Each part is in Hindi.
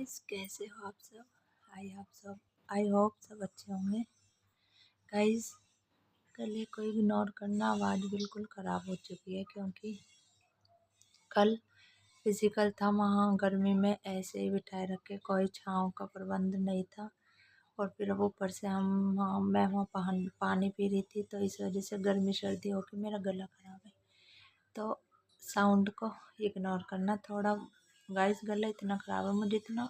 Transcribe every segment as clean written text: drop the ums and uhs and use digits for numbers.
गाइस, कैसे हो आप सब। आई होप सब अच्छे होंगे। गाइस, कल को इग्नोर करना, आवाज़ बिल्कुल ख़राब हो चुकी है क्योंकि कल फिज़िकल था। वहाँ गर्मी में ऐसे ही बिठाए रखे, कोई छाँव का प्रबंध नहीं था। और फिर अब ऊपर से मैं वहाँ पानी पी रही थी, तो इस वजह से गर्मी सर्दी होकर मेरा गला ख़राब है। तो साउंड को इग्नोर करना थोड़ा। गाइस, गला इतना ख़राब है, मुझे इतना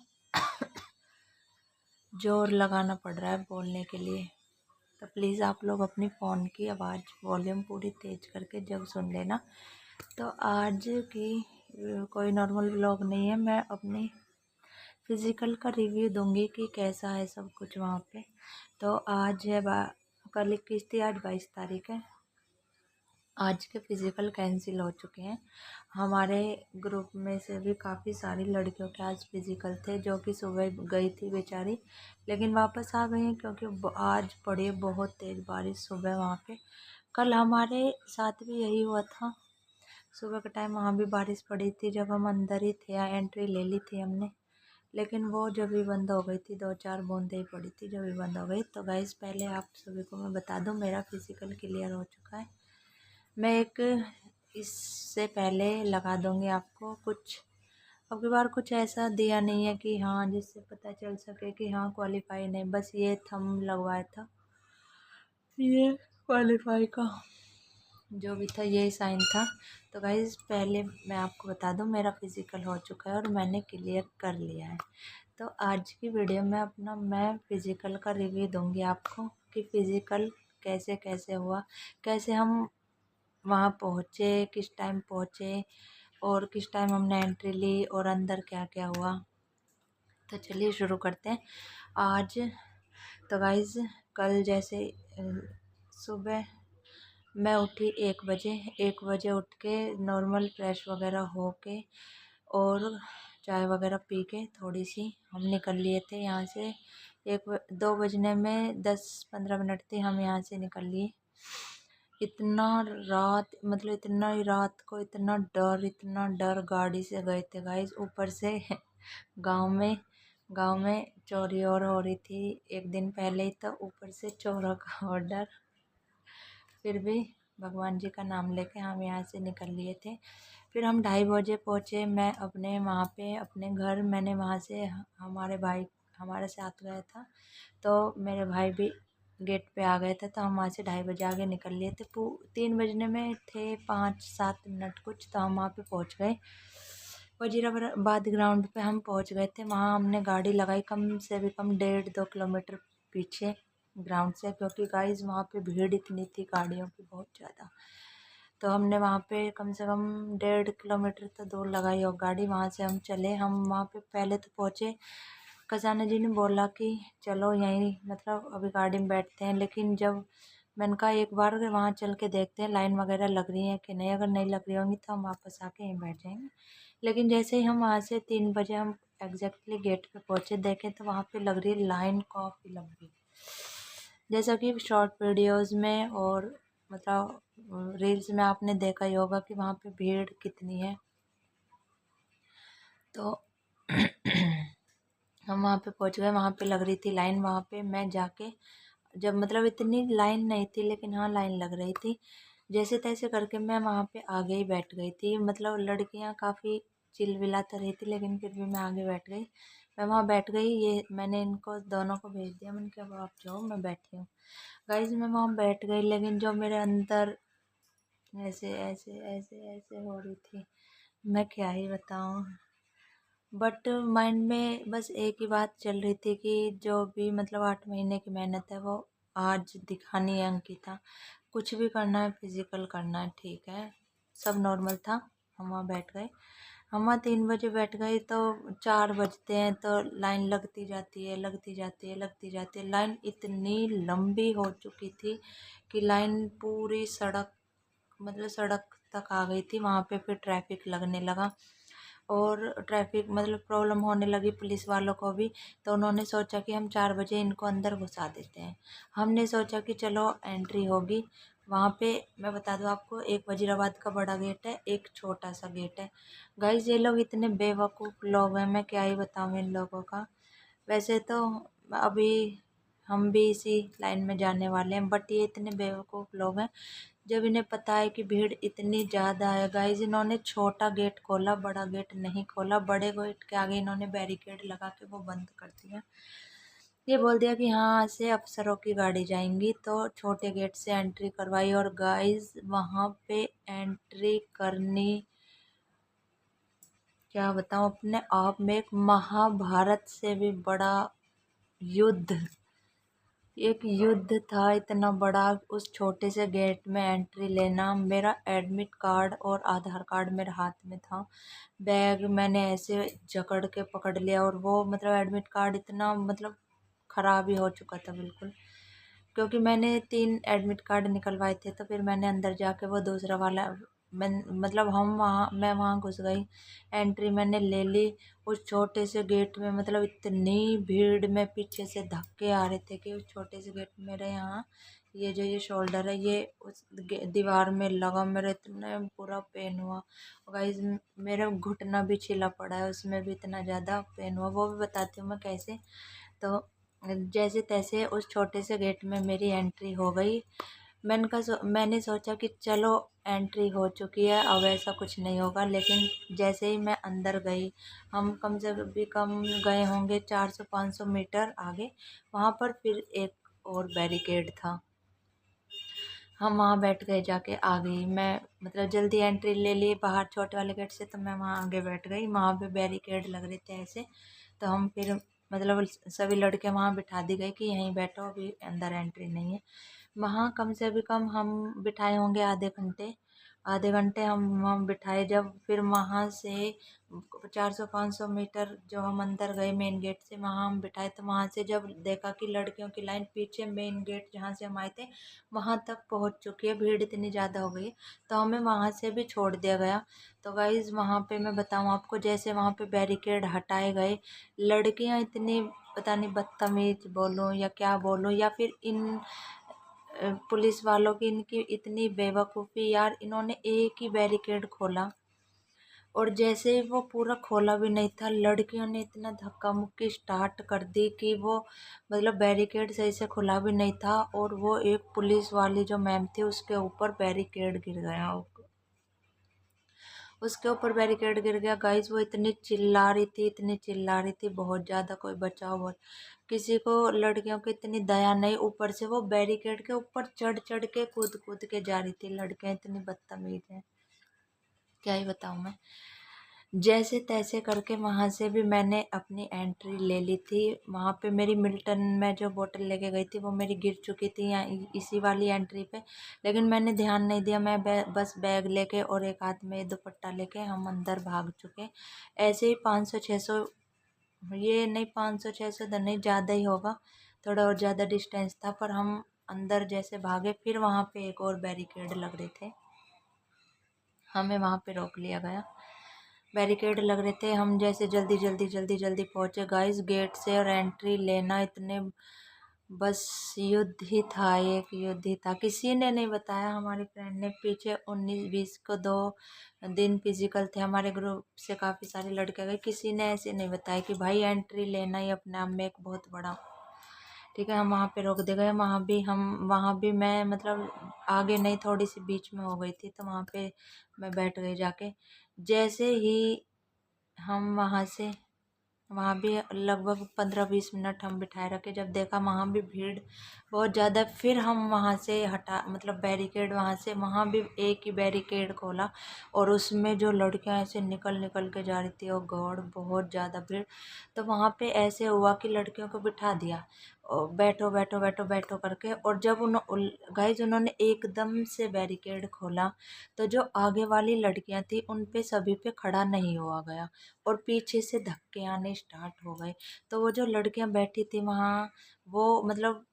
जोर लगाना पड़ रहा है बोलने के लिए। तो प्लीज़ आप लोग अपनी फ़ोन की आवाज़ वॉल्यूम पूरी तेज़ करके जब सुन लेना। तो आज की कोई नॉर्मल व्लॉग नहीं है, मैं अपनी फ़िज़िकल का रिव्यू दूंगी कि कैसा है सब कुछ वहाँ पे। तो आज है कल 21 थी, आज 22 तारीख है। आज के फ़िज़िकल कैंसिल हो चुके हैं। हमारे ग्रुप में से भी काफ़ी सारी लड़कियों के आज फ़िज़िकल थे, जो कि सुबह गई थी बेचारी, लेकिन वापस आ गई हैं क्योंकि आज पड़ी बहुत तेज़ बारिश सुबह वहाँ पे। कल हमारे साथ भी यही हुआ था, सुबह के टाइम वहाँ भी बारिश पड़ी थी। जब हम अंदर ही थे, एंट्री ले ली थी हमने, लेकिन वो जब भी बंद हो गई थी, 2-4 बूंदें ही पड़ी थी, जब भी बंद हो गई। तो गाइस, पहले आप सभी को मैं बता दूँ, मेरा फ़िज़िकल क्लियर हो चुका है। मैं एक इससे पहले लगा दूंगी आपको कुछ। अब की बार कुछ ऐसा दिया नहीं है कि हाँ जिससे पता चल सके कि हाँ क्वालिफाई नहीं, बस ये थंब लगवाया था, ये क्वालिफाई का जो भी था ये साइन था। तो गाइस, पहले मैं आपको बता दूं, मेरा फ़िज़िकल हो चुका है और मैंने क्लियर कर लिया है। तो आज की वीडियो में मैं फ़िज़िकल का रिव्यू दूंगी आपको कि फ़िज़िकल कैसे कैसे हुआ, कैसे हम वहाँ पहुँचे, किस टाइम पहुँचे और किस टाइम हमने एंट्री ली और अंदर क्या क्या हुआ। तो चलिए शुरू करते हैं आज। तो गाइज़, कल जैसे सुबह मैं उठी 1 बजे उठ के नॉर्मल फ्रेश वगैरह हो के और चाय वगैरह पी के थोड़ी सी हम निकल लिए थे यहाँ से। 2 बजने में 10-15 मिनट थे, हम यहाँ से निकल लिए। इतना रात, मतलब इतना ही रात को इतना डर गाड़ी से गए थे गाइस। ऊपर से गांव में चोरी और हो रही थी एक दिन पहले ही, तो ऊपर से चोरों का ऑर्डर। फिर भी भगवान जी का नाम लेके हम यहाँ से निकल लिए थे। फिर हम 2:30 बजे पहुँचे, मैं अपने वहाँ पे अपने घर। मैंने वहाँ से, हमारे भाई हमारे साथ गया था, तो मेरे भाई भी गेट पे आ गए थे, तो हम वहाँ से 2:30 बजे आगे निकल लिए थे। 3 बजने में थे 5-7 मिनट कुछ, तो हम वहाँ पे पहुँच गए। वजीराबाद ग्राउंड पे हम पहुँच गए थे। वहाँ हमने गाड़ी लगाई, कम से भी कम 1.5-2 किलोमीटर पीछे ग्राउंड से, क्योंकि गाइस वहाँ पे भीड़ इतनी थी गाड़ियों की, बहुत ज़्यादा। तो हमने वहाँ पे कम से कम 1.5 किलोमीटर तो दूर लगाई और गाड़ी। वहाँ से हम चले, हम वहाँ पे पहले तो पहुँचे। खजाना जी ने बोला कि चलो यहीं, मतलब अभी गाड़ी में बैठते हैं, लेकिन जब मैंने कहा एक बार वहाँ चल के देखते हैं लाइन वगैरह लग रही है कि नहीं, अगर नहीं लग रही होंगी तो हम वापस आके यहीं बैठ जाएंगे। लेकिन जैसे ही हम वहाँ से 3 बजे हम एग्जैक्टली गेट पे पहुँचे, देखें तो वहाँ पे लग रही लाइन काफ़ी लंबी, जैसा कि शॉर्ट वीडियोस में और मतलब रील्स में आपने देखा ही होगा कि वहाँ पे भीड़ कितनी है। तो हम वहाँ पे पहुँच गए, वहाँ पे लग रही थी लाइन। वहाँ पे मैं जाके, जब मतलब इतनी लाइन नहीं थी, लेकिन हाँ लाइन लग रही थी, जैसे तैसे करके मैं वहाँ पे आगे ही बैठ गई थी। मतलब लड़कियाँ काफ़ी चिलविला तो रही थी, लेकिन फिर भी मैं आगे बैठ गई। मैं वहाँ बैठ गई, ये मैंने इनको दोनों को भेज दिया, मैंने कहा अब आप जाओ, मैं बैठी हूँ। गाइज, मैं वहाँ बैठ गई, लेकिन जो मेरे अंदर ऐसे ऐसे ऐसे ऐसे हो रही थी, मैं क्या ही बताऊँ। बट माइंड में बस एक ही बात चल रही थी कि जो भी मतलब 8 महीने की मेहनत है वो आज दिखानी है अंकिता। कुछ भी करना है, फिजिकल करना है, ठीक है। सब नॉर्मल था। हम वहाँ बैठ गए, हम वहाँ 3 बजे बैठ गए, तो 4 बजते हैं तो लाइन लगती जाती है, लगती जाती है, लगती जाती है। लाइन इतनी लंबी हो चुकी थी कि लाइन पूरी सड़क, मतलब सड़क तक आ गई थी। वहाँ पे फिर ट्रैफिक लगने लगा और ट्रैफिक मतलब प्रॉब्लम होने लगी पुलिस वालों को भी। तो उन्होंने सोचा कि हम 4 बजे इनको अंदर घुसा देते हैं। हमने सोचा कि चलो एंट्री होगी, वहाँ पे मैं बता दूँ आपको, एक वजीराबाद का बड़ा गेट है, एक छोटा सा गेट है। गाइस ये लोग इतने बेवकूफ़ लोग हैं, मैं क्या ही बताऊँ इन लोगों का। वैसे तो अभी हम भी इसी लाइन में जाने वाले हैं, बट ये इतने बेवकूफ़ लोग हैं। जब इन्हें पता है कि भीड़ इतनी ज़्यादा है गाइस, इन्होंने छोटा गेट खोला, बड़ा गेट नहीं खोला। बड़े गेट के आगे इन्होंने बैरिकेड लगा के वो बंद कर दिया। ये बोल दिया कि हाँ से अफसरों की गाड़ी जाएंगी, तो छोटे गेट से एंट्री करवाई। और गाइस वहाँ पे एंट्री करनी, क्या बताऊँ, अपने आप में एक महाभारत से भी बड़ा युद्ध, एक युद्ध था इतना बड़ा। उस छोटे से गेट में एंट्री लेना, मेरा एडमिट कार्ड और आधार कार्ड मेरे हाथ में था। बैग मैंने ऐसे जकड़ के पकड़ लिया, और वो मतलब एडमिट कार्ड इतना मतलब ख़राब ही हो चुका था बिल्कुल, क्योंकि मैंने 3 एडमिट कार्ड निकलवाए थे। तो फिर मैंने अंदर जाके वो दूसरा वाला, मैं मतलब मैं वहाँ घुस गई, एंट्री मैंने ले ली। उस छोटे से गेट में मतलब इतनी भीड़ में पीछे से धक्के आ रहे थे कि उस छोटे से गेट, मेरे यहाँ ये जो ये शोल्डर है ये उस दीवार में लगा, मेरा इतना पूरा पेन हुआ। गाइस मेरा घुटना भी छिला पड़ा है, उसमें भी इतना ज़्यादा पेन हुआ, वो भी बताती हूँ मैं कैसे। तो जैसे तैसे उस छोटे से गेट में मेरी एंट्री हो गई। मैंने सोचा कि चलो एंट्री हो चुकी है, अब ऐसा कुछ नहीं होगा। लेकिन जैसे ही मैं अंदर गई, हम कम से भी कम गए होंगे 400-500 मीटर आगे, वहाँ पर फिर एक और बैरिकेड था। हम वहाँ बैठ गए, जाके आ गई मैं, मतलब जल्दी एंट्री ले ली बाहर छोटे वाले गेट से, तो मैं वहाँ आगे बैठ गई। वहाँ पे बैरिकेड लग रहे थे ऐसे, तो हम फिर मतलब सभी लड़के वहाँ बिठा दी गई कि यहीं बैठो, अभी अंदर एंट्री नहीं है। वहाँ कम से भी कम हम बिठाए होंगे आधे घंटे हम बिठाए। जब फिर वहाँ से 400-500 मीटर जो हम अंदर गए मेन गेट से, वहाँ हम बिठाए, तो वहाँ से जब देखा कि लड़कियों की लाइन पीछे मेन गेट जहाँ से हम आए थे वहाँ तक पहुँच चुकी है, भीड़ इतनी ज़्यादा हो गई है, तो हमें वहाँ से भी छोड़ दिया गया। तो गाइज़ वहाँ पे मैं बताऊँ आपको, जैसे वहाँ पे बैरिकेड हटाए गए, लड़कियाँ इतनी पता नहीं बदतमीज बोलूँ या क्या बोलूँ, या फिर इन पुलिस वालों की इनकी इतनी बेवकूफ़ी यार, इन्होंने एक ही बैरिकेड खोला, और जैसे ही वो पूरा खोला भी नहीं था, लड़कियों ने इतना धक्का मुक्की स्टार्ट कर दी कि वो मतलब बैरिकेड सही से खुला भी नहीं था, और वो एक पुलिस वाली जो मैम थी उसके ऊपर बैरिकेड गिर गया, उसके ऊपर बैरिकेड गिर गया। गाइस वो इतनी चिल्ला रही थी बहुत ज़्यादा, कोई बचाओ बहुत, किसी को लड़कियों की इतनी दया नहीं। ऊपर से वो बैरिकेड के ऊपर चढ़ चढ़ के कूद कूद के जा रही थी, लड़कियां इतनी बदतमीज हैं, क्या ही बताऊँ मैं। जैसे तैसे करके वहाँ से भी मैंने अपनी एंट्री ले ली थी। वहाँ पे मेरी मिल्टन में जो बोतल लेके गई थी वो मेरी गिर चुकी थी यहाँ इसी वाली एंट्री पे, लेकिन मैंने ध्यान नहीं दिया। मैं बस बैग लेके और एक हाथ में दुपट्टा लेके हम अंदर भाग चुके। ऐसे ही 500-600, ये नहीं 500-600 तो नहीं, ज़्यादा ही होगा, थोड़ा और ज़्यादा डिस्टेंस था, पर हम अंदर जैसे भागे, फिर वहाँ पे एक और बैरिकेड लग रहे थे, हमें वहाँ पे रोक लिया गया। बैरिकेड लग रहे थे, हम जैसे जल्दी पहुँचे गाइस गेट से, और एंट्री लेना इतने, बस युद्ध ही था, एक युद्ध ही था। किसी ने नहीं बताया, हमारी फ्रेंड ने पीछे 19-20 को 2 दिन फिजिकल थे हमारे ग्रुप से, काफ़ी सारे लड़के गए, किसी ने ऐसे नहीं बताया कि भाई एंट्री लेना ही अपने आप में एक बहुत बड़ा। ठीक है, हम वहाँ पे रोक दे गए। वहाँ भी मैं मतलब आगे नहीं, थोड़ी सी बीच में हो गई थी, तो वहाँ पे मैं बैठ गई जाके। जैसे ही हम वहाँ भी लगभग 15-20 मिनट हम बिठाए रखे, जब देखा वहाँ भी भीड़ बहुत ज़्यादा, फिर हम वहाँ से हटा मतलब बैरिकेड, वहाँ भी एक ही बैरिकेड खोला, और उसमें जो लड़कियाँ ऐसे निकल निकल के जा रही थी, और गॉड बहुत ज़्यादा भीड़। तो वहाँ पे ऐसे हुआ कि लड़कियों को बिठा दिया, और बैठो बैठो बैठो बैठो करके, और जब गाइज उन्होंने एकदम से बैरिकेड खोला, तो जो आगे वाली लड़कियां थी उन पे सभी पे खड़ा नहीं हुआ गया, और पीछे से धक्के आने स्टार्ट हो गए। तो वो जो लड़कियां बैठी थी वहाँ, वो मतलब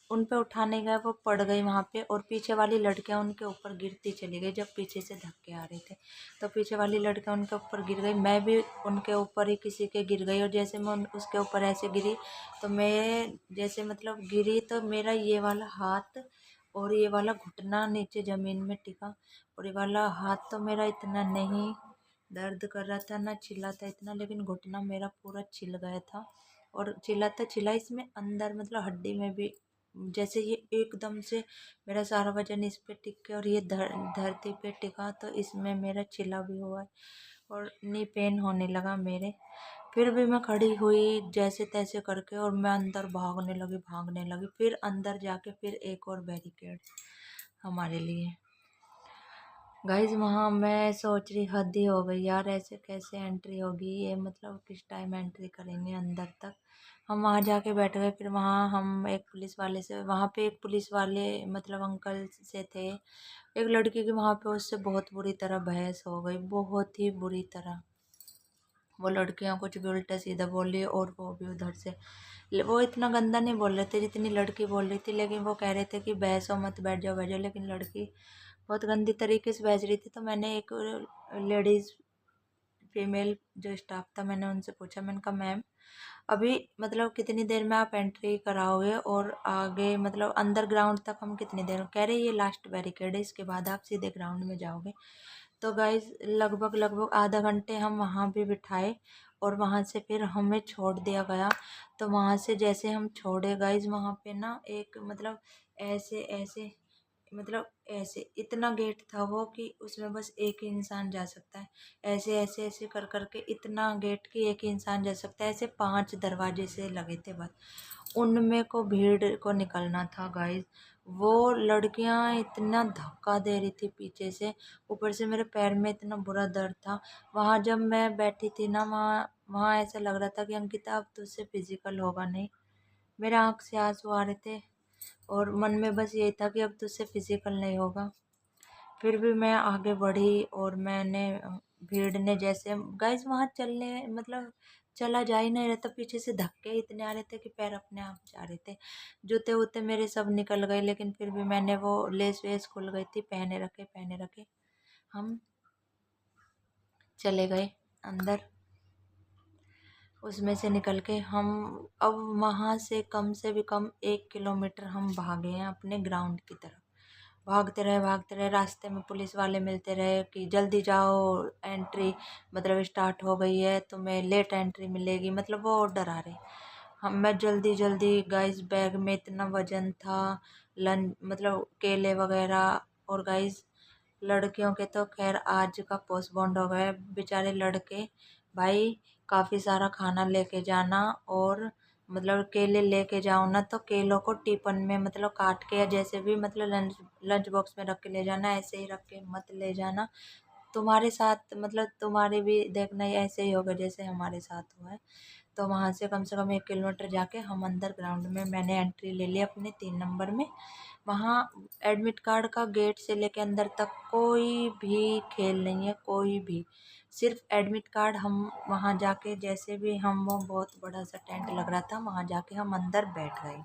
उन पे उठाने गए, वो पड़ गई वहाँ पे, और पीछे वाली लड़कियां उनके ऊपर गिरती चली गई जब पीछे से धक्के आ रहे थे। तो पीछे वाली लड़कियां उनके ऊपर गिर गई, मैं भी उनके ऊपर ही किसी के गिर गई, और जैसे मैं उसके ऊपर ऐसे गिरी, तो मैं जैसे मतलब गिरी, तो मेरा ये वाला हाथ और ये वाला घुटना नीचे ज़मीन में टिका, और ये वाला हाथ तो मेरा इतना नहीं दर्द कर रहा था, ना छिला था इतना, लेकिन घुटना मेरा पूरा छिल गया था। और छिला तो छिला, इसमें अंदर मतलब हड्डी में भी, जैसे ये एकदम से मेरा सारा वजन इस पे टिक के और ये धरती पे टिका, तो इसमें मेरा छिला भी हुआ है और नी पेन होने लगा मेरे। फिर भी मैं खड़ी हुई जैसे तैसे करके, और मैं अंदर भागने लगी, फिर अंदर जाके फिर एक और बैरिकेड हमारे लिए। गाइज वहाँ मैं सोच रही हद ही हो गई यार, ऐसे कैसे एंट्री होगी, ये मतलब किस टाइम एंट्री करेंगे अंदर तक। हम वहाँ जाके बैठ गए, फिर वहाँ हम एक पुलिस वाले से, वहाँ पे एक पुलिस वाले मतलब अंकल से थे, एक लड़की की वहाँ पे उससे बहुत बुरी तरह बहस हो गई, बहुत ही बुरी तरह। वो लड़कियां कुछ भी उल्टा सीधा बोल रही है, और वो भी उधर से, वो इतना गंदा नहीं बोल रहे थे जितनी लड़की बोल रही थी, लेकिन वो कह रहे थे कि बहसो मत, बैठ जाओ, लेकिन लड़की बहुत गंदी तरीके से बहस रही थी। तो मैंने एक लेडीज़ फीमेल जो स्टाफ था, मैंने उनसे पूछा, मैंने कहा मैम अभी मतलब कितनी देर में आप एंट्री कराओगे, और आगे मतलब अंडर ग्राउंड तक हम कितनी देर में, कह रहे ये लास्ट बैरिकेड है, इसके बाद आप सीधे ग्राउंड में जाओगे। तो गाइज लगभग लगभग आधा घंटे हम वहाँ भी बिठाए, और वहाँ से फिर हमें छोड़ दिया गया। तो वहाँ से जैसे हम छोड़े गाइज, वहाँ पे ना एक मतलब ऐसे ऐसे, मतलब ऐसे इतना गेट था वो कि उसमें बस एक ही इंसान जा सकता है, ऐसे ऐसे ऐसे कर करके इतना गेट कि एक ही इंसान जा सकता है, ऐसे 5 दरवाजे से लगे थे बस, उनमें को भीड़ को निकलना था गाइज। वो लड़कियां इतना धक्का दे रही थी पीछे से, ऊपर से मेरे पैर में इतना बुरा दर्द था। वहाँ जब मैं बैठी थी ना, वहाँ वहाँ ऐसा लग रहा था कि अंकिता अब तुझसे फिजिकल होगा नहीं। मेरे आँख से आंसू आ रहे थे, और मन में बस यही था कि अब तुझसे फिजिकल नहीं होगा। फिर भी मैं आगे बढ़ी, और मैंने भीड़ ने जैसे गाइस वहाँ चलने मतलब चला जा ही नहीं रहा था, पीछे से धक्के इतने आ रहे थे कि पैर अपने आप जा रहे थे, जूते वूते मेरे सब निकल गए, लेकिन फिर भी मैंने वो लेस वेस खुल गई थी, पहने रखे हम चले गए अंदर। उसमें से निकल के हम अब वहाँ से कम से भी कम 1 किलोमीटर हम भागे हैं अपने ग्राउंड की तरफ। भागते रहे, रास्ते में पुलिस वाले मिलते रहे कि जल्दी जाओ, एंट्री मतलब स्टार्ट हो गई है, तुम्हें लेट एंट्री मिलेगी, मतलब वो ऑर्डर आ रहे। हम मैं जल्दी जल्दी गाइस, बैग में इतना वजन था, लंच मतलब केले वगैरह, और गाइस लड़कियों के तो खैर आज का पोस्टपोन्ड हो गया, बेचारे लड़के भाई काफ़ी सारा खाना लेके जाना, और मतलब केले लेके जाओ ना, तो केलों को टिफिन में मतलब काट के, या जैसे भी मतलब लंच लंच बॉक्स में रख के ले जाना, ऐसे ही रख के मत ले जाना। तुम्हारे साथ मतलब तुम्हारे भी देखना ही ऐसे ही होगा जैसे हमारे साथ हुआ है। तो वहाँ से कम 1 किलोमीटर जाके हम अंदर ग्राउंड में, मैंने एंट्री ले ली अपने 3 नंबर में। वहाँ एडमिट कार्ड का गेट से लेके अंदर तक कोई भी खेल नहीं है, कोई भी, सिर्फ एडमिट कार्ड। हम वहाँ जाके जैसे भी हम, वो बहुत बड़ा सा टेंट लग रहा था, वहाँ जाके हम अंदर बैठ गए।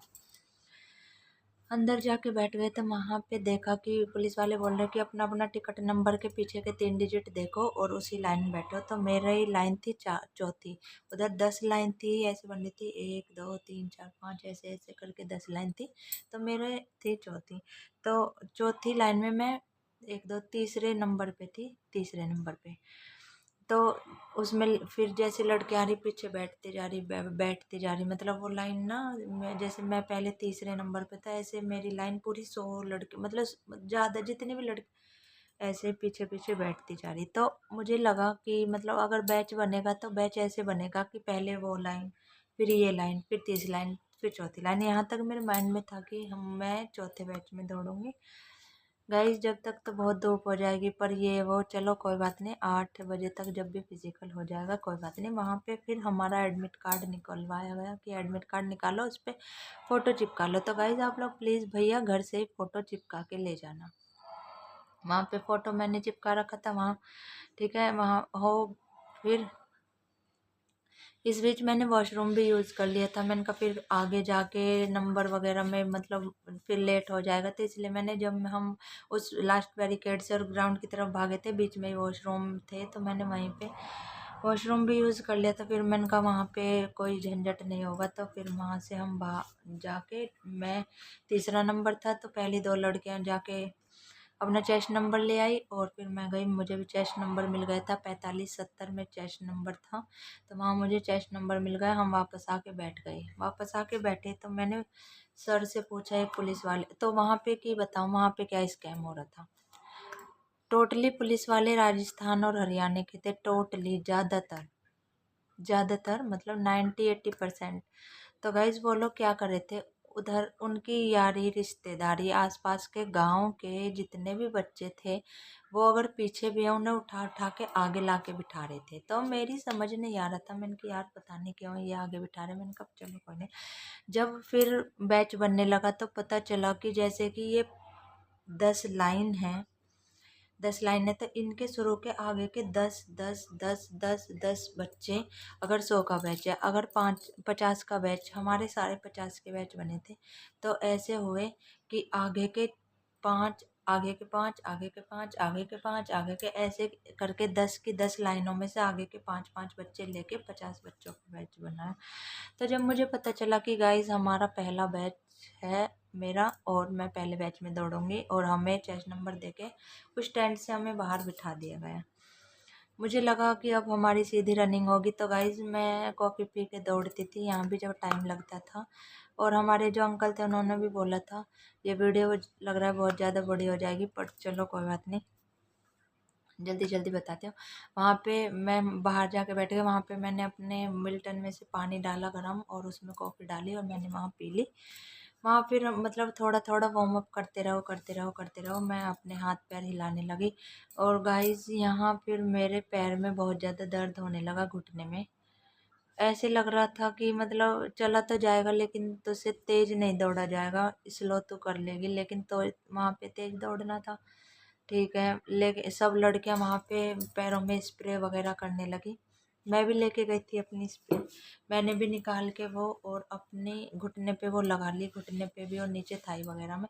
अंदर जाके बैठ गए तो वहाँ पे देखा कि पुलिस वाले बोल रहे कि अपना अपना टिकट नंबर के पीछे के 3 डिजिट देखो और उसी लाइन में बैठो। तो मेरी लाइन थी चौथी। उधर 10 लाइन थी ऐसे बन रही थी, 1 2 3 4 5 ऐसे ऐसे करके 10 लाइन थी, तो मेरे थी चौथी। तो चौथी लाइन में मैं 1 2 तीसरे नंबर पे थी, तीसरे नंबर पे। तो उसमें फिर जैसे लड़की आ रही पीछे बैठती जा रही, मतलब वो लाइन ना, जैसे मैं पहले तीसरे नंबर पे था, ऐसे मेरी लाइन पूरी 100 लड़के मतलब ज़्यादा जितनी भी लड़की ऐसे पीछे पीछे बैठती जा रही। तो मुझे लगा कि मतलब अगर बैच बनेगा तो बैच ऐसे बनेगा कि पहले वो लाइन, फिर ये लाइन, फिर तीसरी लाइन, फिर चौथी लाइन, यहाँ तक मेरे माइंड में था कि मैं चौथे बैच में दौड़ूंगी। गाइस जब तक तो बहुत धूप हो जाएगी, पर ये वो चलो कोई बात नहीं, 8 बजे तक जब भी फिजिकल हो जाएगा कोई बात नहीं। वहाँ पे फिर हमारा एडमिट कार्ड निकलवाया गया कि एडमिट कार्ड निकालो, उस पर फ़ोटो चिपका लो। तो गाइस आप लोग प्लीज़ भैया घर से ही फ़ोटो चिपका के ले जाना। वहाँ पे फ़ोटो मैंने चिपका रखा था वहाँ, ठीक है, वहाँ हो। फिर इस बीच मैंने वॉशरूम भी यूज़ कर लिया था। मैंने कहा फिर आगे जाके नंबर वगैरह में मतलब फिर लेट हो जाएगा, तो इसलिए मैंने, जब हम उस लास्ट बैरिकेड से और ग्राउंड की तरफ भागे थे, बीच में ही वॉशरूम थे, तो मैंने वहीं पे वॉशरूम भी यूज़ कर लिया। तो फिर मैंने कहा वहाँ पे कोई झंझट नहीं होगा, तो फिर वहाँ से हम बाहर जाके, मैं तीसरा नंबर था तो पहली दो लड़कियाँ जाके अपना चेस्ट नंबर ले आई और फिर मैं गई, मुझे भी चेस्ट नंबर मिल गया था, 45-70 में चेस्ट नंबर था। तो वहाँ मुझे चेस्ट नंबर मिल गया। हम वापस आके बैठ गए। वापस आके बैठे तो मैंने सर से पूछा, एक पुलिस वाले, तो वहाँ पे की बताऊँ वहाँ पे क्या स्कैम हो रहा था। टोटली पुलिस वाले राजस्थान और हरियाणा के थे, टोटली ज़्यादातर मतलब 90-80%। तो गाइज वो लोग क्या कर रहे थे, उधर उनकी यारी रिश्तेदारी आसपास के गांव के जितने भी बच्चे थे, वो अगर पीछे भी है उन्हें उठा उठा के आगे ला के बिठा रहे थे। तो मेरी समझ नहीं आ रहा था, मैंने कहा यार पता नहीं क्यों ये आगे बिठा रहे। मैंने कहा चलो कोई नहीं। जब फिर बैच बनने लगा तो पता चला कि जैसे कि ये 10 लाइन है, 10 लाइन है, तो इनके शुरू के आगे के 10 10 10 10 10 बच्चे, अगर 100 का बैच है, अगर 50 का बैच, हमारे सारे 50 के बैच बने थे। तो ऐसे हुए कि आगे के 5, आगे के 5, आगे के 5, आगे के 5, आगे के, ऐसे करके 10 की 10 लाइनों में से आगे के 5 5 बच्चे लेके 50 बच्चों का बैच बना। तो जब मुझे पता चला कि गाइस हमारा पहला बैच है मेरा, और मैं पहले बैच में दौड़ूंगी, और हमें चेस्ट नंबर देके कुछ टेंट से हमें बाहर बिठा दिया गया। मुझे लगा कि अब हमारी सीधी रनिंग होगी। तो गाइज मैं कॉफ़ी पी के दौड़ती थी, यहाँ भी जब टाइम लगता था। और हमारे जो अंकल थे उन्होंने भी बोला था ये वीडियो लग रहा है बहुत ज़्यादा बड़ी हो जाएगी, पर चलो कोई बात नहीं, जल्दी जल्दी बताती हूँ। वहाँ पे मैं बाहर जाके बैठ गई। वहाँ पे मैंने अपने मिल्टन में से पानी डाला गरम, और उसमें कॉफ़ी डाली और मैंने वहाँ पी ली। वहाँ फिर मतलब थोड़ा थोड़ा वार्म अप करते रहो करते रहो करते रहो, मैं अपने हाथ पैर हिलाने लगी। और गाइस यहाँ फिर मेरे पैर में बहुत ज़्यादा दर्द होने लगा, घुटने में। ऐसे लग रहा था कि मतलब चला तो जाएगा लेकिन तो से तेज़ नहीं दौड़ा जाएगा, स्लो तो कर लेगी, लेकिन तो वहाँ पे तेज़ दौड़ना था। ठीक है, लेके सब लड़कियां वहाँ पे पैरों में स्प्रे वगैरह करने लगी। मैं भी लेके गई थी अपनी स्प्रे। मैंने भी निकाल के वो और अपने घुटने पे वो लगा ली, घुटने पे भी और नीचे थाई वगैरह में।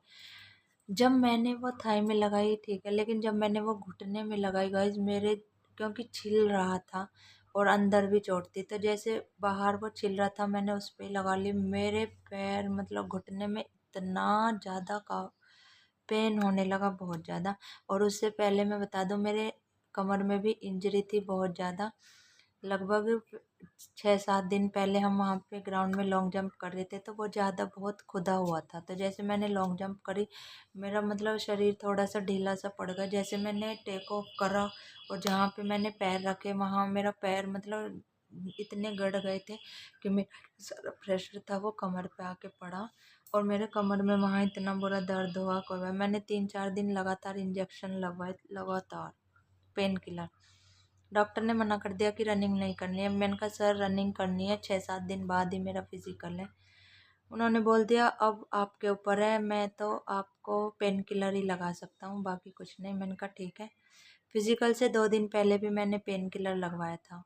जब मैंने वो थाई में लगाई ठीक है, लेकिन जब मैंने वो घुटने में लगाई गाइज, मेरे क्योंकि छिल रहा था और अंदर भी चोट थी, तो जैसे बाहर वो छिल रहा था मैंने उस पर लगा ली। मेरे पैर मतलब घुटने में इतना ज़्यादा का पेन होने लगा, बहुत ज़्यादा। और उससे पहले मैं बता दूं मेरे कमर में भी इंजरी थी बहुत ज़्यादा। लगभग 6-7 दिन पहले हम वहाँ पे ग्राउंड में लॉन्ग जंप कर रहे थे, तो वो ज़्यादा बहुत खुदा हुआ था। तो जैसे मैंने लॉन्ग जंप करी, मेरा मतलब शरीर थोड़ा सा ढीला सा पड़ गया। जैसे मैंने टेक ऑफ करा और जहाँ पे मैंने पैर रखे वहाँ मेरा पैर मतलब इतने गड़ गए थे कि मेरा सारा प्रेशर था वो कमर पे आके पड़ा, और मेरे कमर में वहाँ इतना बुरा दर्द हुआ कोई बात। मैंने 3-4 दिन लगातार इंजेक्शन लगवाए, लगातार पेन किलर। डॉक्टर ने मना कर दिया कि रनिंग नहीं करनी है। मैंने कहा सर रनिंग करनी है, 6-7 दिन बाद ही मेरा फिजिकल है। उन्होंने बोल दिया अब आपके ऊपर है, मैं तो आपको पेन किलर ही लगा सकता हूँ, बाकी कुछ नहीं। मैंने कहा ठीक है। फिजिकल से 2 दिन पहले भी मैंने पेन किलर लगवाया था,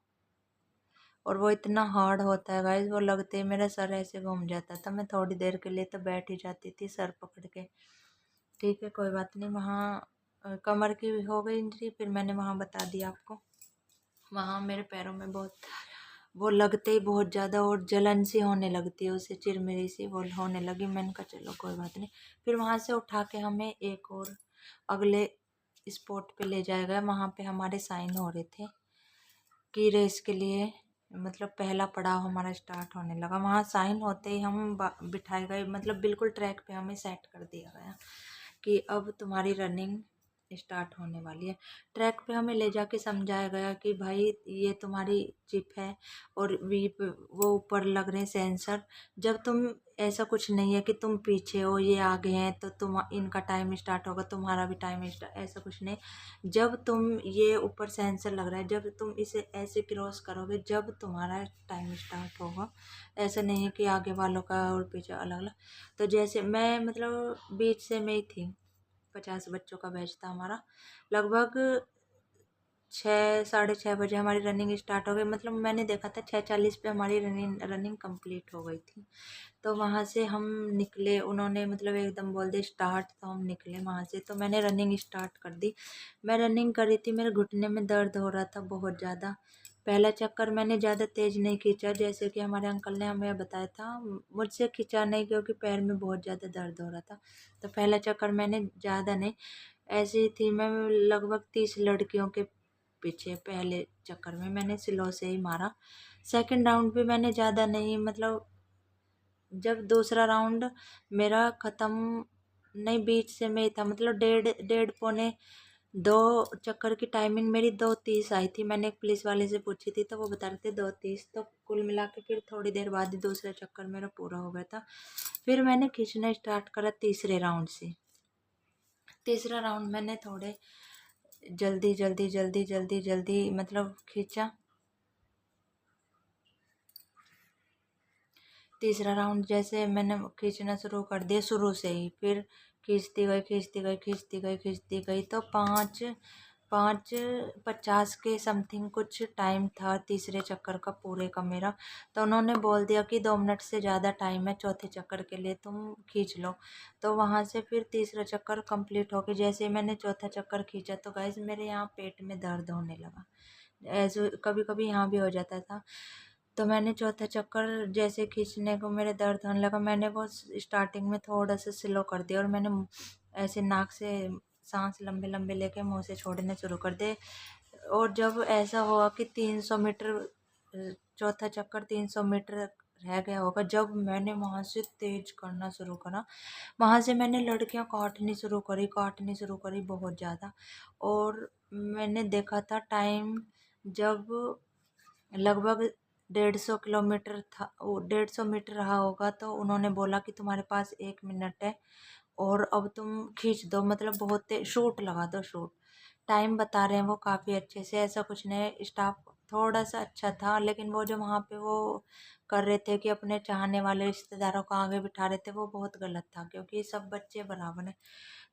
और वो इतना हार्ड होता है गाइस, वो लगते ही मेरा सर ऐसे घूम जाता था। मैं थोड़ी देर के लिए तो बैठ ही जाती थी सर पकड़ के। ठीक है कोई बात नहीं। वहाँ कमर की हो गई इंजरी, फिर मैंने वहाँ बता दिया आपको। वहाँ मेरे पैरों में बहुत वो लगते ही बहुत ज़्यादा, और जलन सी होने लगती है, उसे चिरमिरी सी वो होने लगी। मैंने कहा चलो कोई बात नहीं। फिर वहाँ से उठा के हमें एक और अगले स्पॉट पे ले जाया गया। वहाँ पे हमारे साइन हो रहे थे कि रेस के लिए मतलब पहला पड़ाव हमारा स्टार्ट होने लगा। वहाँ साइन होते ही हम बिठाए गए, मतलब बिल्कुल ट्रैक पे हमें सेट कर दिया गया कि अब तुम्हारी रनिंग स्टार्ट होने वाली है। ट्रैक पे हमें ले जाके समझाया गया कि भाई ये तुम्हारी चिप है और वीप वो ऊपर लग रहे हैं सेंसर। जब तुम ऐसा कुछ नहीं है कि तुम पीछे हो ये आगे हैं तो तुम इनका टाइम स्टार्ट होगा तुम्हारा भी टाइम स्टार्ट, ऐसा कुछ नहीं। जब तुम ये ऊपर सेंसर लग रहा है, जब तुम इसे ऐसे क्रॉस करोगे जब तुम्हारा टाइम स्टार्ट होगा। ऐसा नहीं है कि आगे वालों का और पीछे अलग अलग। तो जैसे मैं मतलब बीच से मैं ही थी, 50 बच्चों का बैच था हमारा। लगभग 6-6:30 बजे हमारी रनिंग स्टार्ट हो गई। मतलब मैंने देखा था 6:40 पे हमारी रनिंग कंप्लीट हो गई थी। तो वहाँ से हम निकले, उन्होंने मतलब एकदम बोल दिया स्टार्ट, तो हम निकले वहाँ से। तो मैंने रनिंग स्टार्ट कर दी। मैं रनिंग कर रही थी, मेरे घुटने में दर्द हो रहा था बहुत ज़्यादा। पहला चक्कर मैंने ज़्यादा तेज़ नहीं खींचा, जैसे कि हमारे अंकल ने हमें बताया था। मुझसे खींचा नहीं क्योंकि पैर में बहुत ज़्यादा दर्द हो रहा था। तो पहला चक्कर मैंने ज़्यादा नहीं, ऐसे ही थी मैं लगभग 30 लड़कियों के पीछे। पहले चक्कर में मैंने स्लो से ही मारा। सेकंड राउंड भी मैंने ज़्यादा नहीं, मतलब जब दूसरा राउंड मेरा ख़त्म, नहीं बीच से में ही था, मतलब डेढ़ डेढ़ पौने 2 चक्कर की टाइमिंग मेरी 2:30 आई थी। मैंने एक पुलिस वाले से पूछी थी तो वो बता रहे थे 2:30। तो कुल मिला के फिर थोड़ी देर बाद ही दूसरा चक्कर मेरा पूरा हो गया था। फिर मैंने खींचना स्टार्ट करा तीसरे राउंड से। तीसरा राउंड मैंने थोड़े जल्दी जल्दी जल्दी जल्दी जल्दी मतलब खींचा। तीसरा राउंड जैसे मैंने खींचना शुरू कर दिया शुरू से ही, फिर खींचती गई खींचती गई खींचती गई खींचती गई, तो 5:50 के समथिंग कुछ टाइम था तीसरे चक्कर का पूरे का मेरा। तो उन्होंने बोल दिया कि 2 मिनट से ज़्यादा टाइम है चौथे चक्कर के लिए, तुम खींच लो। तो वहाँ से फिर तीसरा चक्कर कंप्लीट हो गया। जैसे ही मैंने चौथा चक्कर खींचा तो गाइस मेरे यहाँ पेट में दर्द होने लगा। ऐसे कभी कभी यहाँ भी हो जाता था। तो मैंने चौथा चक्कर जैसे खींचने को मेरे दर्द होने लगा, मैंने वो स्टार्टिंग में थोड़ा सा स्लो कर दिया और मैंने ऐसे नाक से सांस लंबे लंबे लेके मुंह से छोड़ने शुरू कर दे। और जब ऐसा हुआ कि 300 मीटर, चौथा चक्कर 300 मीटर रह गया होगा, जब मैंने वहाँ से तेज करना शुरू करा, वहाँ से मैंने लड़कियाँ काटनी शुरू करी बहुत ज़्यादा। और मैंने देखा था टाइम, जब लगभग 150 किलोमीटर था, 150 मीटर रहा होगा, तो उन्होंने बोला कि तुम्हारे पास 1 मिनट है और अब तुम खींच दो, मतलब बहुत शूट लगा दो शूट। टाइम बता रहे हैं वो काफ़ी अच्छे से, ऐसा कुछ नहीं। स्टाफ थोड़ा सा अच्छा था, लेकिन वो जो वहाँ पे वो कर रहे थे कि अपने चाहने वाले रिश्तेदारों को आगे बिठा रहे थे, वो बहुत गलत था क्योंकि सब बच्चे बराबर हैं।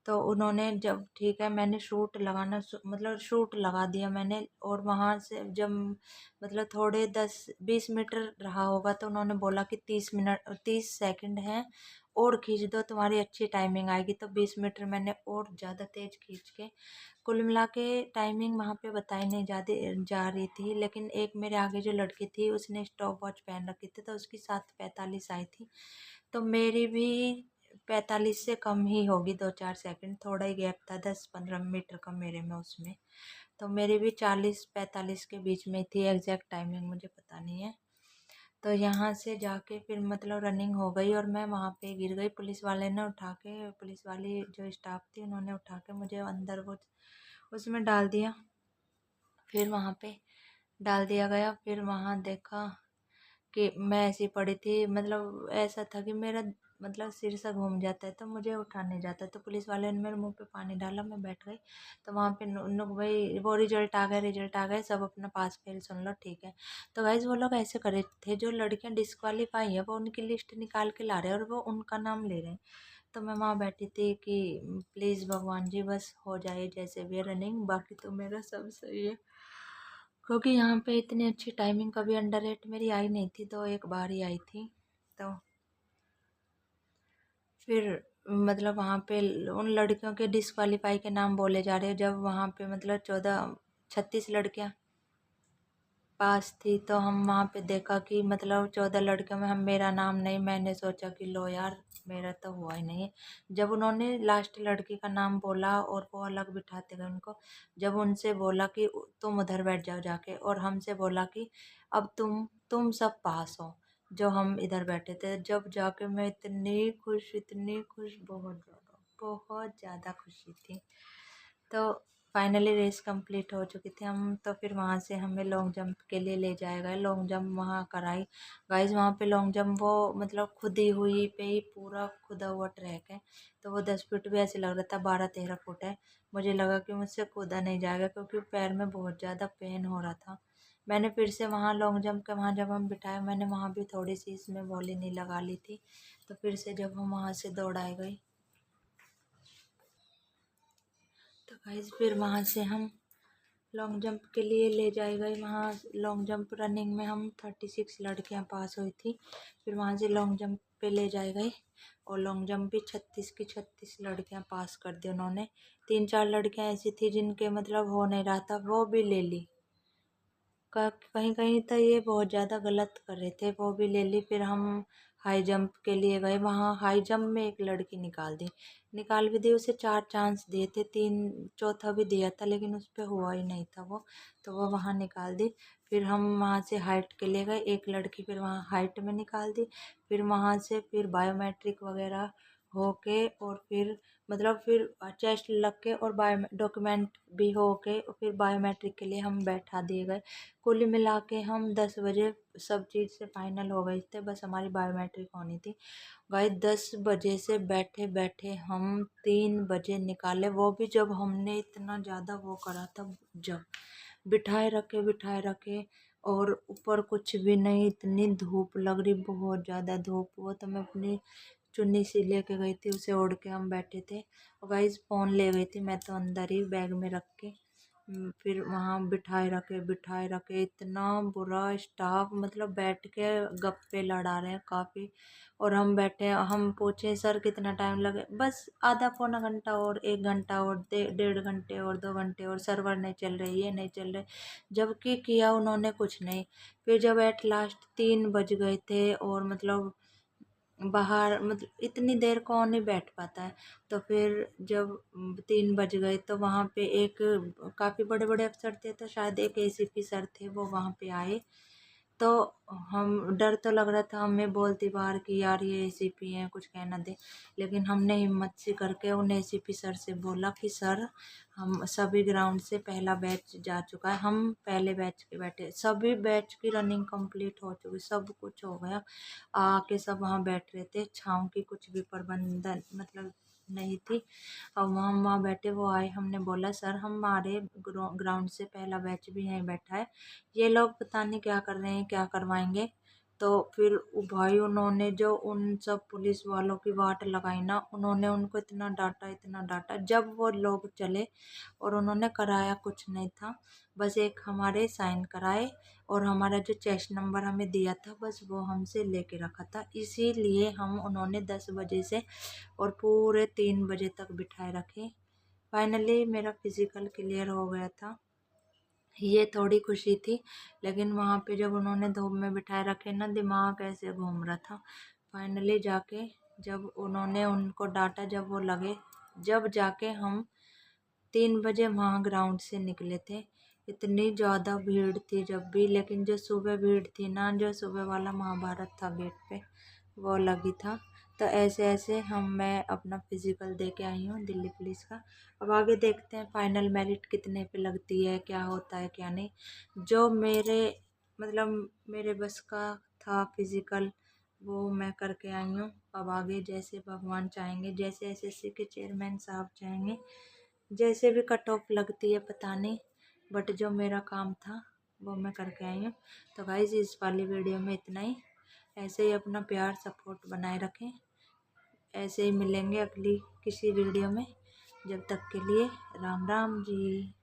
तो उन्होंने जब ठीक है, मैंने शूट लगाना मतलब शूट लगा दिया मैंने। और वहाँ से जब मतलब थोड़े 10-20 मीटर रहा होगा, तो उन्होंने बोला कि 30 सेकंड हैं और खींच दो, तुम्हारी अच्छी टाइमिंग आएगी। तो 20 मीटर मैंने और ज़्यादा तेज खींच के, कुल मिला के टाइमिंग वहाँ पे बताई नहीं जा रही थी, लेकिन एक मेरे आगे जो लड़की थी उसने स्टॉप वॉच पहन रखी थी, तो उसकी 7:45 आई थी। तो मेरी भी 45 से कम ही होगी, 2-4 सेकंड, थोड़ा ही गैप था 10-15 मीटर का मेरे में उसमें। तो मेरी भी 40-45 के बीच में थी, एग्जैक्ट टाइमिंग मुझे पता नहीं है। तो यहाँ से जाके फिर मतलब रनिंग हो गई और मैं वहाँ पे गिर गई। पुलिस वाले ने उठा के, पुलिस वाली जो स्टाफ थी उन्होंने उठा के मुझे अंदर वो उसमें डाल दिया। फिर वहाँ पे डाल दिया गया। फिर वहाँ देखा कि मैं ऐसी पड़ी थी, मतलब ऐसा था कि मेरा मतलब सिर सा घूम जाता है तो मुझे उठा नहीं जाता। तो पुलिस वाले ने मेरे मुंह पे पानी डाला, मैं बैठ गई। तो वहाँ पे भाई वो रिजल्ट आ गए, सब अपना पास फेल सुन लो, ठीक है। तो गाइज वो लोग ऐसे करे थे, जो लड़कियां डिस्क्वालीफाई है वो उनकी लिस्ट निकाल के ला रहे हैं और वो उनका नाम ले रहे हैं। तो मैं वहाँ बैठी थी कि प्लीज़ भगवान जी बस हो जाए जैसे भी रनिंग, बाकी तो मेरा सब सही है। क्योंकि यहाँ पे इतनी अच्छी टाइमिंग कभी अंडर एट मेरी आई नहीं थी, तो एक बार ही आई थी। तो फिर मतलब वहाँ पे उन लड़कियों के डिस्क्वालीफाई के नाम बोले जा रहे हैं, जब वहाँ पे मतलब 36 लड़कियाँ पास थी। तो हम वहाँ पे देखा कि मतलब 14 लड़कियों में हम, मेरा नाम नहीं। मैंने सोचा कि लो यार, मेरा तो हुआ ही नहीं है। जब उन्होंने लास्ट लड़की का नाम बोला और वो अलग बिठाते गए उनको, जब उनसे बोला कि तुम उधर बैठ जाओ जाके, और हमसे बोला कि अब तुम सब पास हो, जो हम इधर बैठे थे, जब जाके मैं इतनी खुश, बहुत ज़्यादा खुशी थी। तो फाइनली रेस कंप्लीट हो चुकी थी हम। तो फिर वहाँ से हमें लॉन्ग जंप के लिए ले जाया गया, लॉन्ग जंप वहाँ कराई। गाइस वहाँ पे लॉन्ग जंप वो मतलब खुदी हुई पे ही पूरा खुदा हुआ ट्रैक है। तो वो 10 फुट भी ऐसे लग रहा था 12-13 फुट है। मुझे लगा कि मुझसे कूदा नहीं जाएगा क्योंकि पैर में बहुत ज़्यादा पेन हो रहा था। मैंने फिर से वहाँ लॉन्ग जंप के वहाँ जब हम बिठाए, मैंने वहाँ भी थोड़ी सी इसमें वॉली नहीं लगा ली थी। तो फिर से जब हम वहाँ से दौड़ाए गए, तो गाइस फिर वहाँ से हम लॉन्ग जंप के लिए ले जाए गए। वहाँ लॉन्ग जंप रनिंग में हम 36 लड़कियाँ पास हुई थी। फिर वहाँ से लॉन्ग जंप पे ले जाए गए और लॉन्ग जंप भी 36 की 36 लड़कियाँ पास कर दी उन्होंने। 3-4 लड़कियाँ ऐसी थी जिनके मतलब हो नहीं रहा था, वो भी ले ली। कहीं कहीं तो ये बहुत ज़्यादा गलत कर रहे थे, वो भी ले ली। फिर हम हाई जंप के लिए गए, वहाँ हाई जंप में एक लड़की निकाल भी दी। उसे 4 चांस दिए थे, 3 चौथा भी दिया था, लेकिन उस पर हुआ ही नहीं था वो, तो वो वहाँ निकाल दी। फिर हम वहाँ से हाइट के लिए गए, एक लड़की फिर वहाँ हाइट में निकाल दी। फिर वहाँ से फिर बायोमेट्रिक वगैरह होके, और फिर मतलब फिर चेस्ट लग के और बायो डॉक्यूमेंट भी हो के, और फिर बायोमेट्रिक के लिए हम बैठा दिए गए। कुल मिला के हम 10 बजे सब चीज़ से फाइनल हो गए थे, बस हमारी बायोमेट्रिक होनी थी। भाई 10 बजे से बैठे बैठे हम 3 बजे निकाले, वो भी जब हमने इतना ज़्यादा वो करा था, जब बिठाए रखे और ऊपर कुछ भी नहीं, इतनी धूप लग रही, बहुत ज़्यादा धूप। वो तो मैं अपनी चुन्नी सी लेके गई थी, उसे ओढ़ के हम बैठे थे। और गाइस फ़ोन ले गई थी मैं तो अंदर ही बैग में रख के। फिर वहाँ बिठाए रखे, इतना बुरा स्टाफ, मतलब बैठ के गप्पे लड़ा रहे हैं काफ़ी। और हम बैठे, हम पूछे सर कितना टाइम लगे, बस आधा पौना घंटा और 1 घंटा और 1.5 घंटे और 2 घंटे और सर्वर नहीं चल रही, ये नहीं चल रहे। जबकि किया उन्होंने कुछ नहीं। फिर जब एट लास्ट 3 बज गए थे, और मतलब बाहर मतलब इतनी देर कौन नहीं बैठ पाता है। तो फिर जब 3 बज गए, तो वहाँ पे एक काफ़ी बड़े बड़े अफसर थे, तो शायद एक एसीपी सर थे, वो वहाँ पे आए। तो हम डर तो लग रहा था, हमें बोलती बाहर कि यार ये एसीपी हैं, कुछ कहना दे। लेकिन हमने हिम्मत सी करके उन एसीपी सर से बोला कि सर, हम सभी ग्राउंड से पहला बैच जा चुका है, हम पहले बैच के बैठे, सभी बैच की रनिंग कंप्लीट हो चुकी, सब कुछ हो गया। आके सब वहाँ बैठ रहे थे, छाँव की कुछ भी प्रबंधन मतलब नहीं थी। और वहाँ बैठे, वो आए, हमने बोला सर हमारे ग्राउंड से पहला बैच भी यहीं बैठा है, ये लोग पता नहीं क्या कर रहे हैं, क्या करवाएंगे। तो फिर भाई उन्होंने जो उन सब पुलिस वालों की वाट लगाई ना, उन्होंने उनको इतना डांटा। जब वो लोग चले, और उन्होंने कराया कुछ नहीं था, बस एक हमारे साइन कराए, और हमारा जो चेस्ट नंबर हमें दिया था, बस वो हमसे लेके रखा था। इसीलिए हम उन्होंने 10 बजे से और पूरे 3 बजे तक बिठाए रखे। फाइनली मेरा फिज़िकल क्लियर हो गया था, ये थोड़ी खुशी थी। लेकिन वहाँ पे जब उन्होंने धूप में बिठाए रखे ना, दिमाग ऐसे घूम रहा था। फाइनली जाके जब उन्होंने उनको डांटा, जब वो लगे, जब जाके हम 3 बजे वहाँ ग्राउंड से निकले थे। इतनी ज़्यादा भीड़ थी जब भी, लेकिन जो सुबह भीड़ थी ना, जो सुबह वाला महाभारत था गेट पे, वो लगी था। तो ऐसे ऐसे मैं अपना फिज़िकल दे के आई हूँ दिल्ली पुलिस का। अब आगे देखते हैं फाइनल मेरिट कितने पे लगती है, क्या होता है क्या नहीं। जो मेरे मतलब मेरे बस का था फिज़िकल, वो मैं करके आई हूँ। अब आगे जैसे भगवान चाहेंगे, जैसे एसएससी के चेयरमैन साहब चाहेंगे, जैसे भी कट ऑफ लगती है पता नहीं, बट जो मेरा काम था वो मैं करके आई हूँ। तो गाइज़ इस वाली वीडियो में इतना ही। ऐसे ही अपना प्यार सपोर्ट बनाए रखें, ऐसे ही मिलेंगे अगली किसी वीडियो में। जब तक के लिए राम राम जी।